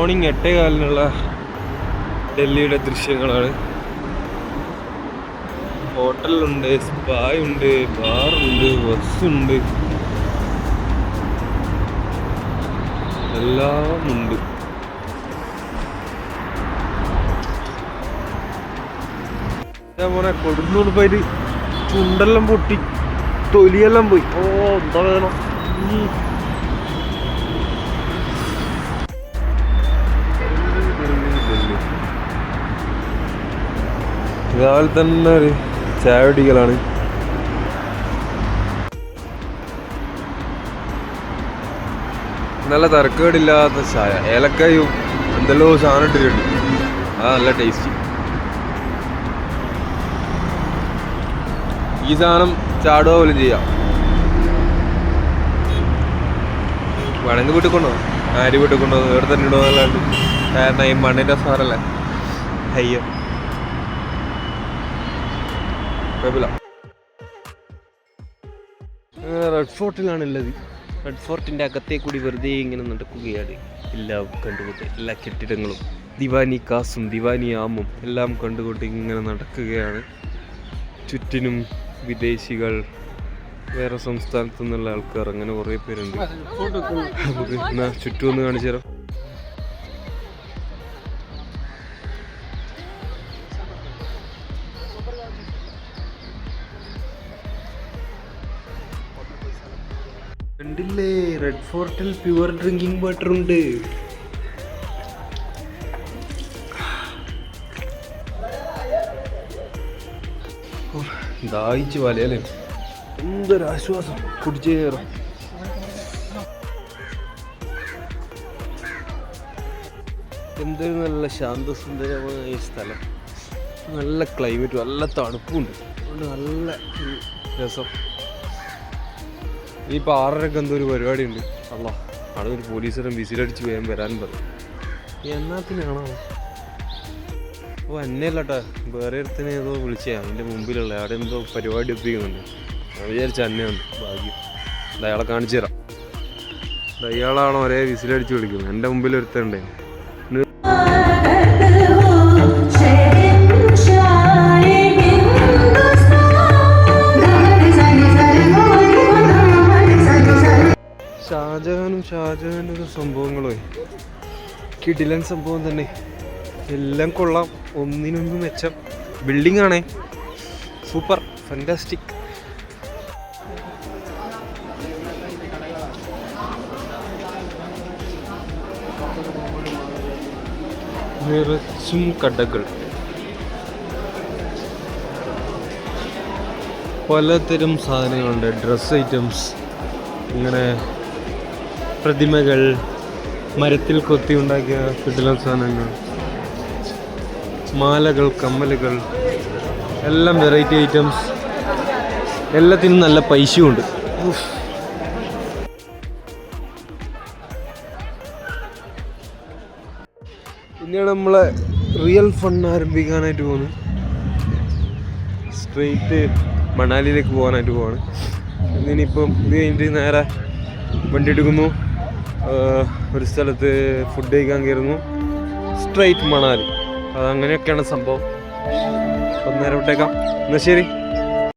Morning 8:15 ഡൽഹിയുടെ ദൃശ്യങ്ങളാണ്. ഹോട്ടലുണ്ട്, സ്പായുണ്ട്, ബാറുണ്ട്, ബസ്സുണ്ട്, എല്ലാം ഉണ്ട്. മോനെ കൊടുന്നൂർ പോയിട്ട് ചുണ്ടെല്ലാം പൊട്ടി തൊലിയെല്ലാം പോയി. ഓ എന്താ വേണം. രാവിലെ തന്നെ ഒരു ചായ കുടിക്കലാണ്. നല്ല തരക്കേടില്ലാത്ത ചായ, ഏലക്കായും എന്തെല്ലോ സാധനം ഇട്ടിട്ടുണ്ട്. നല്ല ടേസ്റ്റി. ഈ സാധനം ചാടുക പോലും ചെയ്യാം. വേണമെങ്കിൽ വീട്ടിൽ കൊണ്ടുപോകും, ആര് വീട്ടിൽ കൊണ്ടുപോകും, ഇവിടെ തന്നെ ഇടുന്നല്ലാണ്ട്. കാരണം ഈ മണ്ണിൻ്റെ സാറല്ലേ. അയ്യോ കുഴപ്പമില്ല. റെഡ് ഫോർട്ടിലാണുള്ളത്. റെഡ് ഫോർട്ടിൻ്റെ അകത്തേ കൂടി വെറുതെ ഇങ്ങനെ നടക്കുകയാണ്. എല്ലാം കണ്ടുകൊണ്ട് എല്ലാ കെട്ടിടങ്ങളും ദിവാനി കാസും ദിവാനി ആമും എല്ലാം കണ്ടുകൊണ്ട് ഇങ്ങനെ നടക്കുകയാണ്. ചുറ്റിനും വിദേശികൾ, വേറെ സംസ്ഥാനത്തു നിന്നുള്ള ആൾക്കാർ, അങ്ങനെ കുറേ പേരുണ്ട്. നമുക്ക് ചുറ്റും ഒന്ന് കാണിച്ചു തരാം. കണ്ടില്ലേ, റെഡ് ഫോർട്ടിൽ പ്യുവർ ഡ്രിങ്കിങ് വാട്ടർ ഉണ്ട്. ദാഹിച്ച് വലയല്ലേ, എന്തൊരാശ്വാസം. കുടിച്ചു കയറും. എന്തൊരു നല്ല ശാന്തസുന്ദരമായ സ്ഥലം. നല്ല ക്ലൈമറ്റ്, നല്ല തണുപ്പുണ്ട്, അതുകൊണ്ട് നല്ല ഒരു രസം. ഇനിയിപ്പോൾ 6:30 എന്തോ ഒരു പരിപാടി ഉണ്ട്. അല്ലാ, അവിടെ ഒരു പോലീസുകാരൻ വിസിലടിച്ച് വേഗം വരാൻ പറയും. എന്നാത്തിനാണോ? ഓ അന്നേല്ലാട്ടാ, വേറെ ഒരുത്തനെ ഏതോ വിളിച്ചേ, അതിൻ്റെ മുമ്പിലുള്ള അവിടെ എന്തോ പരിപാടി ഒപ്പിക്കുന്നുണ്ട്. ഞാൻ വിചാരിച്ച അന്നെയാണ്. ഭാഗ്യം. അയാളെ കാണിച്ചു തരാം. അയാളാണോ ഒരേ വിസിലടിച്ച് വിളിക്കുന്നത്. എൻ്റെ മുമ്പിൽ ഒരുത്തണ്ടേ. ഷാജഹാനും ഒരു സംഭവങ്ങളോ, കിടിലൻ സംഭവം തന്നെ. എല്ലാം കൊള്ളാം, ഒന്നിനൊന്നും മെച്ചം. ബിൽഡിംഗ് ആണേ, സൂപ്പർ ഫാന്റാസ്റ്റിക്. നിറച്ചും കടകൾ, പലതരം സാധനങ്ങളുണ്ട്. ഡ്രസ് ഐറ്റംസ്, ഇങ്ങനെ പ്രതിമകൾ, മരത്തിൽ കൊത്തി ഉണ്ടാക്കിയ കിടിലൻ സാധനങ്ങൾ, മാലകൾ, കമ്മലുകൾ, എല്ലാം വെറൈറ്റി ഐറ്റംസ്. എല്ലാത്തിനും നല്ല പൈസയും ഉണ്ട്. പിന്നെയാണ് നമ്മളെ റിയൽ ഫൺ ആരംഭിക്കാനായിട്ട് പോകുന്നത്. സ്ട്രെയിറ്റ് മണാലിയിലേക്ക് പോകാനായിട്ട് പോവാണ്. ഇനിയിപ്പം ഇത് കഴിഞ്ഞിട്ട് നേരെ വണ്ടി എടുക്കുന്നു, ഒരു സ്ഥലത്ത് ഫുഡ് കഴിക്കാൻ കയറുന്നു, സ്ട്രെയിറ്റ് മണാലി. അതങ്ങനെയൊക്കെയാണ് സംഭവം. അപ്പം നേരെ വിട്ടേക്കാം. എന്നാൽ ശരി.